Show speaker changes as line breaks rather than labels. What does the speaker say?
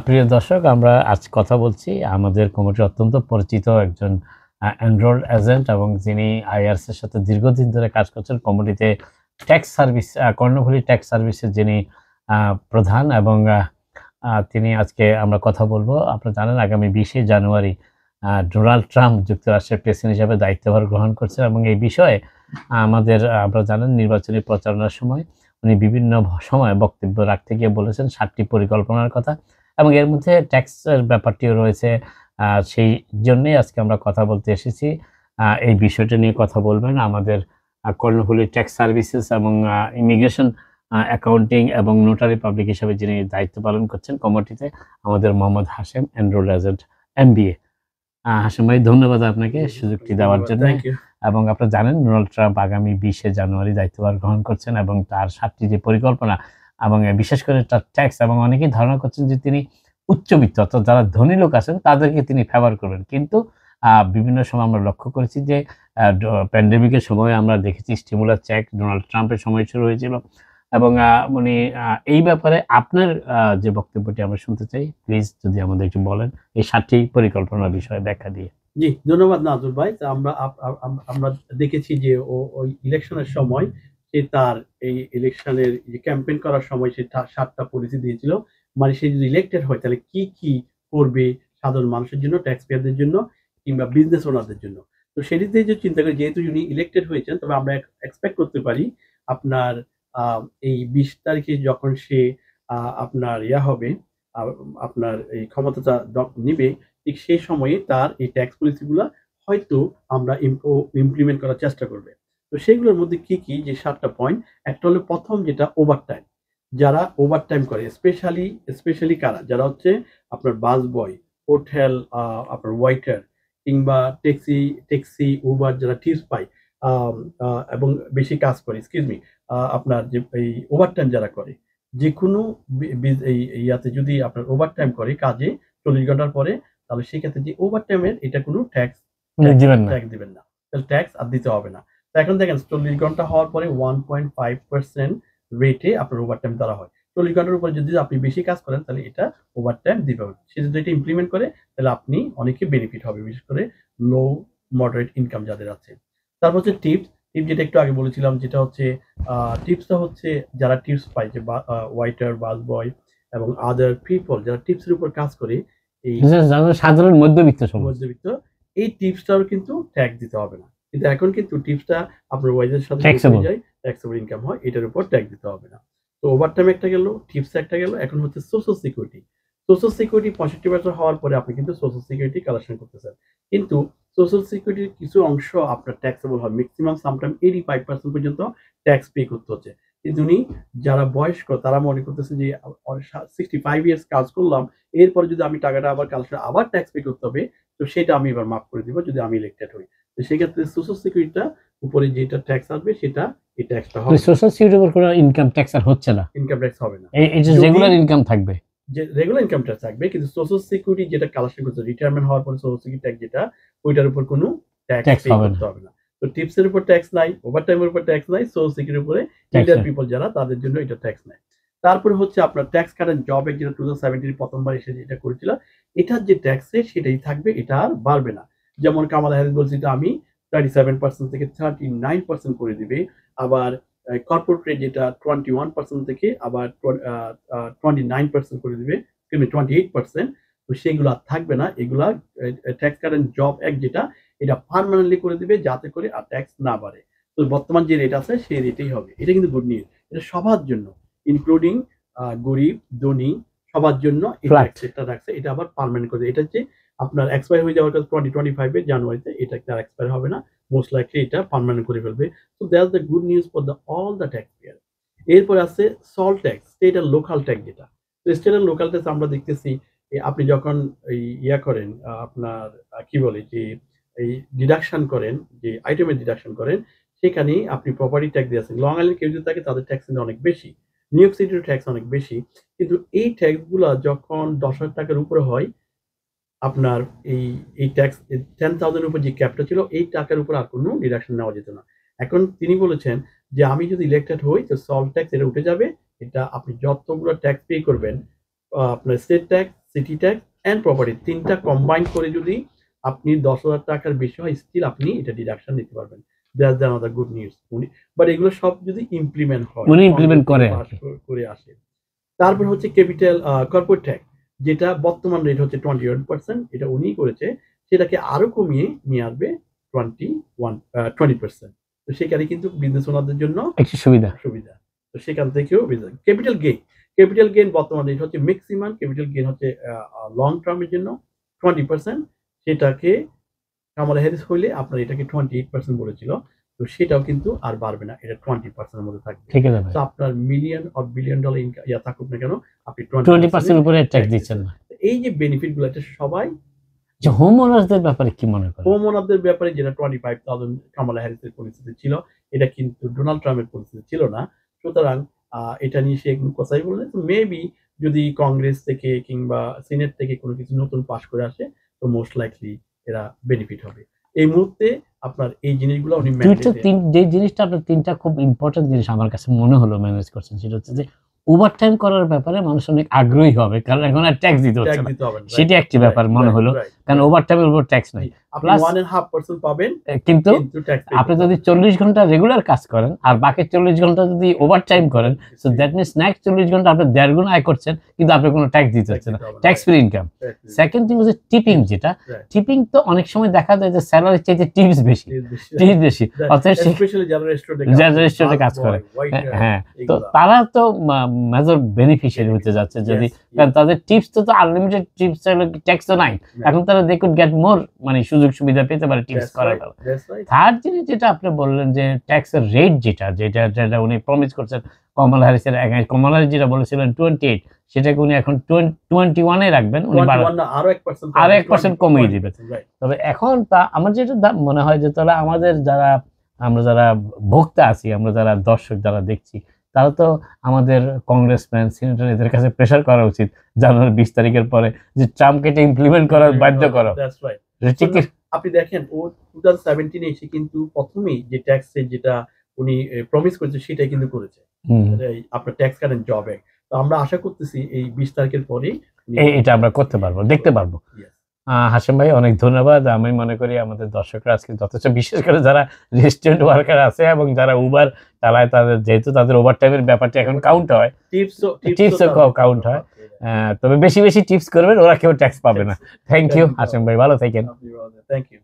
প্রিয় দর্শক, আমরা আজ কথা বলছি আমাদের কমিটির অত্যন্ত পরিচিত একজন এনরোলড এজেন্ট এবং যিনি আইআরএস এর সাথে দীর্ঘদিন ধরে কাজ করছেন। কমিটিতে ট্যাক্স সার্ভিস কর্ণফুলী ট্যাক্স সার্ভিসের যিনি প্রধান এবং তিনি আজকে আমরা কথা বলবো। আপনারা জানেন আগামী 20শে জানুয়ারি ডোনাল্ড ট্রাম্প যুক্তরাষ্ট্রের প্রেসিডেন্ট হিসেবে দায়িত্বভার গ্রহণ করছেন এবং এই বিষয়ে আপনারা জানেন নির্বাচনী প্রচারণার সময় উনি বিভিন্ন সময় বক্তব্য রাখতে গিয়ে বলেছেন 7টি পরিকল্পনার কথা এবং এর মধ্যে ট্যাক্সের ব্যাপারটিও রয়েছে। সেই জন্যই আজকে আমরা কথা বলতে এসেছি। এই বিষয়টা নিয়ে কথা বলবেন আমাদের কর্ণফুলী ট্যাক্স সার্ভিসেস এবং ইমিগ্রেশন অ্যাকাউন্টিং এবং নোটারি পাবলিক হিসেবে যিনি দায়িত্ব পালন করছেন কমিটিতে, আমাদের Mohammad Hashem, enrolled agent MBA। Hashem ভাই, ধন্যবাদ আপনাকে সুযোগটি দেওয়ার জন্য। এবং আপনারা জানেন ডোনাল্ড ট্রাম্প আগামী 20শে জানুয়ারি দায়িত্বভার গ্রহণ করছেন এবং তার 7টি যে পরিকল্পনা এবং বিশেষ করে তার ট্যাক্স, এবং অনেকেই ধারণা করছেন যে তিনি উচ্চবিত্ত অর্থাৎ যারা ধনী লোক আছেন তাদেরকে তিনি ফেভার করবেন। কিন্তু বিভিন্ন সময় আমরা লক্ষ্য করেছি যে প্যান্ডেমিকের সময় আমরা দেখেছি স্টিমুলাস চেক ডোনাল্ড ট্রাম্পের সময় শুরু হয়েছিল এবং উনি এই ব্যাপারে আপনার যে বক্তব্যটি আমরা শুনতে চাই, প্লিজ যদি আমাদের একটু বলেন এই 7টি পরিকল্পনার বিষয়ে ব্যাখ্যা দিয়ে।
জি, ধন্যবাদ নাজুর ভাই। আমরা দেখেছি যে ওই ইলেকশনের সময় সে তার এই ইলেকশনের যে ক্যাম্পেইন করার সময় সে 7টা পলিসি দিয়েছিল। মানে সে যদি ইলেক্টেড হয় তাহলে কি করবে সাধারণ মানুষের জন্য, ট্যাক্স পেয়ারদের জন্য কিংবা বিজনেস ওনারদের জন্য। তো সেটিতে যে চিন্তা করি যেহেতু উনি ইলেক্টেড হয়েছেন, তবে আমরা এক্সপেক্ট করতে পারি আপনার এই 20 তারিখে যখন সে আপনার হবে, আপনার এই ক্ষমতাটা নিবে, ঠিক সেই সময়ে তার এই ট্যাক্স পলিসিগুলা হয়তো আমরা ইমপ্লিমেন্ট করার চেষ্টা করবে। তো সেগুলোর মধ্যে কি যে 7টা পয়েন্ট, একটা হলো প্রথম যেটা ওভারটাইম। যারা ওভারটাইম করে স্পেশালি কারা? যারা হচ্ছে আপনার বাস বয়, হোটেল আপনার ওয়েটার কিংবা ট্যাক্সি, উবার যারা টিপস পায় এবং বেশি কাজ করে, এক্সকিউজ মি, আপনার যে এই ওভারটাইম যারা করে, যেকোনো এই ইয়াতে যদি আপনার ওভারটাইম করে কাজে 40 ঘন্টার পরে, তাহলে সেক্ষেত্রে যে ওভারটাইমের এটা কোনো ট্যাক্স দিবেন না। তাহলে ট্যাক্স আর দিতে হবে না। তো এখন দেখেন 40 ঘন্টা হওয়ার পরে 1.5% রেটে আপনার ওভারটাইম ধরা হয়। 40 ঘন্টার উপরে যদি আপনি বেশি কাজ করেন তাহলে এটা ওভারটাইম দিবে হবে। সে যদি এটা ইমপ্লিমেন্ট করে তাহলে আপনি অনেকে বেনিফিট হবে, বিশেষ করে লো মডারেট ইনকাম যাদের আছে। তারপর হচ্ছে টিপস যেটা একটু আগে বলেছিলাম, যেটা হচ্ছে টিপসটা হচ্ছে যারা টিপস পায় যে ওয়েটার, বাস বয় এবং আদার পিপল যারা টিপসের উপর কাজ করে, এই
সাধারণ মধ্যবিত্ত
এই টিপসটাও কিন্তু ট্যাক্স দিতে হবে না। কিন্তু এখন কিন্তু টিপসটা আপনার ওয়াইজের সাথে ট্যাক্সেবল ইনকাম হয়, এটার উপর ট্যাক্স দিতে হবে না। তো ওভারটাইম একটা গেল, টিপস একটা গেল। এখন হচ্ছে সোশ্যাল সিকিউরিটি। সোশ্যাল সিকিউরিটি 65% হওয়ার পরে আপনি কিন্তু সোশ্যাল সিকিউরিটি কালেকশন করতেছেন। কিন্তু সোশ্যাল সিকিউরিটির কিছু অংশ আপনার ট্যাক্সেবল হয়। ম্যাক্সিমাম সামটাইম 85% পর্যন্ত ট্যাক্স পে করতে হচ্ছে। কিন্তু উনি যারা বয়স্ক তারা মনে করতেছে যে 65 ইয়ার্স কাজ করলাম, এরপরে যদি আমি টাকাটা আবার কালেকশন আবার ট্যাক্স পে করতে হবে, তো সেটা আমি এবার মাফ করে দিব যদি আমি ইলেক্টেড হই। তো সেক্ষেত্রে সোশ্যাল সিকিউরিটিটা উপরে যেটা ট্যাক্স আসবে সেটা এই ট্যাক্সটা হবে।
সোশ্যাল সিকিউরিটির উপর কোনো ইনকাম ট্যাক্স আর হচ্ছে না।
ইনকাম ট্যাক্স হবে না।
এই যে রেগুলার ইনকাম থাকবে।
যে রেগুলার ইনকাম ট্যাক্স থাকবে, কিন্তু সোশ্যাল সিকিউরিটি যেটা কালেকশন করছে রিটায়ারমেন্ট হওয়ার পরে সোশ্যাল সিকিউরিটি ট্যাক্স যেটা, ওইটার উপর কোনো ট্যাক্স পে করতে হবে না। তো টিপসের উপর ট্যাক্স নাই, ওভারটাইমের উপর ট্যাক্স নাই, সোশ্যাল সিকিউরিটির উপরে ইন্ডিয়ান পিপল যারা তাদের জন্য এটা ট্যাক্স নাই। তারপরে হচ্ছে আপনার ট্যাক্স কাটেন জব এক যেটা 2017 প্রথমবার এসে যেটা করেছিল, এটার যে ট্যাক্স সেটাই থাকবে, এটা আর বাড়বে না। যেমন কামালা হ্যারিস বলছে এটা আমি 37% থেকে 39% করে দিবে। আবার কর্পোরেট রেট যেটা 21% থেকে আবার 29% করে দিবে, 28%। তো সেগুলো আর থাকবে না। এগুলা ট্যাক্স কারেন্ট জব এক যেটা, এটা পার্মানেন্টলি করে দিবে যাতে করে আর ট্যাক্স না বাড়ে। তো বর্তমান যে রেট আছে সেই রেটেই হবে। এটা কিন্তু গুড নিউজ। এটা সবার জন্য, ইনক্লুডিং গরিব, ধনী, সবার জন্য এটা রাখছে। এটা আবার পার্মানেন্ট করে। এটা হচ্ছে আপনার এক্সপায়ার হয়ে যাওয়ার 2025 এর জানুয়ারিতে এটা আর এক্সপায়ার হবে না। মোস্ট লাইকলি এটা পার্মানেন্ট করে ফেলবে। So that's the good news for all the tax payer. এরপরে আছে সল ট্যাক্স, স্টেট আর লোকাল ট্যাক্স যেটা। তো স্টেট আর লোকাল ট্যাক্স আমরা দেখতেছি আপনি যখন এই করেন আপনার কি বলে যে এই ডিডাকশন করেন, যে আইটেমের ডিডাকশন করেন, সেখানে আপনি প্রপার্টি ট্যাক্স দিয়েছেন। লং আইল্যান্ড কেউ যদি থাকে তাদের ট্যাক্স অনেক বেশি, নিউ ইয়র্ক সিটির ট্যাক্স অনেক বেশি। কিন্তু এই ট্যাক্সগুলো যখন 10,000 টাকার উপরে হয়, আপনার এই ট্যাক্স 10,000 উপর যে ক্যাপটা ছিল এই টাকার উপর আর কোনো ডিডাকশন নেওয়া যেত না। এখন তিনি বলেছেন যে আমি যদি ইলেক্টেড হই তো সল ট্যাক্স এটা উঠে যাবে। এটা আপনি যতগুলো ট্যাক্স পে করবেন আপনার state tax, city tax and property, তিনটা কম্বাইন করে যদি আপনি 10,000 টাকার বেশি হয়, স্টিল আপনি এটা ডিডাকশন নিতে পারবেন। That's the another good news. But এগুলো সব যদি ইমপ্লিমেন্ট হয়,
উনি ইমপ্লিমেন্ট করে আর কি।
করে আসে। তারপর হচ্ছে ক্যাপিটাল কর্পোরেট ট্যাক্স, যেটা বর্তমান রেট হচ্ছে 21%, এটা উনিই করেছে, সেটাকে আরো কমিয়ে নিয়ে আসবে 20%। তো সেখানে কিন্তু বিজনেস ওনারদের জন্য
একটু সুবিধা।
তো সেখান থেকেও ক্যাপিটাল গেইন বর্তমান রেট হচ্ছে ম্যাক্সিমাম ক্যাপিটাল গেইন হচ্ছে লং টার্মের জন্য 20%, সেটাকে কামালা হ্যারিস হইলে আপনার এটাকে 28% বলেছিল, তো সেটাও কিন্তু আর বাড়বে না, এটা 20% এর মধ্যে থাকবে।
ঠিক আছে,
তো আপনার million or billion dollar income থাকুক না কেন, আপনি
20% উপরে ট্যাক্স দিচ্ছেন না।
এই যে বেনিফিট গুলো, এটা সবাই
যে হোম ওনারদের ব্যাপারে কি মনে করেন?
হোম ওনারদের ব্যাপারে যেটা 25,000 কামালা হ্যারিসের পরিস্থিতি ছিল, এটা কিন্তু ডোনাল্ড ট্রাম্পের পরিস্থিতি ছিল না। সুতরাং এটা নিয়ে সে কথাই বললেন। মেবি যদি কংগ্রেস থেকে কিংবা সিনেট থেকে কোনো কিছু নতুন পাশ করে আসে, তো মোস্ট লাইকলি এরা বেনিফিট হবে। এই মুহূর্তে আপনার এই জিনিসগুলো উনি
যে জিনিসটা আপনার তিনটা খুব ইম্পর্টেন্ট জিনিস আমার কাছে মনে হলো ম্যানেজ করছেন, সেটা হচ্ছে যে ওভারটাইম করার ব্যাপারে মানুষ অনেক আগ্রহী হবে, কারণ এখন আর ট্যাক্স দিতে হচ্ছে না, সেটা একটি ব্যাপার মনে হলো, কারণ ওভারটাইমের উপর ট্যাক্স নাই।
প্লাস 1.5% পাবেন,
কিন্তু আপনি যদি 40 ঘন্টা রেগুলার কাজ করেন আর বাকি 40 ঘন্টা যদি ওভারটাইম করেন, সো দ্যাট মিনস নেক্সট 40 ঘন্টা আপনি 1.5 গুণ আয় করছেন, কিন্তু আপনি কোনো ট্যাক্স দিতে হচ্ছে না, tax free income. Second thing হচ্ছে টিপিং, যেটা টিপিং তো অনেক সময় দেখা যায় যে স্যালারির চাইতে টিপস বেশি, অর্থাৎ
স্পেশালি যারা
রেস্টুরেন্টে কাজ করে, হ্যাঁ, তো তারা তো মেজর বেনিফিশিয়ারি হতে যাচ্ছে, যদি কারণ তাদের টিপস তো আনলিমিটেড টিপস, ট্যাক্স তো নাই, এখন তারা দে কুড গেট মোর মানে সুযোগ সুবিধা পেতে পারে টিপস করার। থার্ড জিনিস যেটা আপনি বললেন যে ট্যাক্সের রেট, যেটা উনি প্রমিস করছেন কমলা হ্যারিসের, কমলা হ্যারিস যেটা বলেছিলেন 28, সেটাকে উনি এখন 21 এ রাখবেন, উনি আরো 1% কমিয়ে দিবেন। তবে এখন তা আমার যেটা মনে হয় যে তাহলে আমাদের আমরা যারা ভোক্তা আছি, আমরা যারা দর্শক যারা দেখছি, তারা তো আমাদের কংগ্রেসম্যান, সিনেটর এদের কাছে প্রেসার করা উচিত জানুয়ারি 20 তারিখের পরে যে ট্রাম্পকে এটা ইমপ্লিমেন্ট করার বাধ্য করা।
আপনি দেখেন ও 2017 এসে কিন্তু প্রথমেই যে ট্যাক্সের যেটা উনি প্রমিস করেছে সেটাই কিন্তু করেছে, আপনার tax cut and job act. তো আমরা আশা করতেছি এই 20 তারিখের পরে
এটা আমরা করতে পারবো, দেখতে পারবো। হাশেম ভাই অনেক ধন্যবাদ। আমি মনে করি আমাদের দর্শকরা আজকে যথেষ্ট, বিশেষ করে যারা রেস্টুরেন্ট ওয়ার্কার আছে এবং যারা উবার চালায়, তাদের যেহেতু তাদের ওভারটাইমের ব্যাপারটা এখন কাউন্ট হয়, টিপসও কাউন্ট হয়, তবে বেশি বেশি টিপস করবেন, ওরা কেউ ট্যাক্স পাবে না। থ্যাংক ইউ হাশেম ভাই, ভালো থাকেন।
Thank you.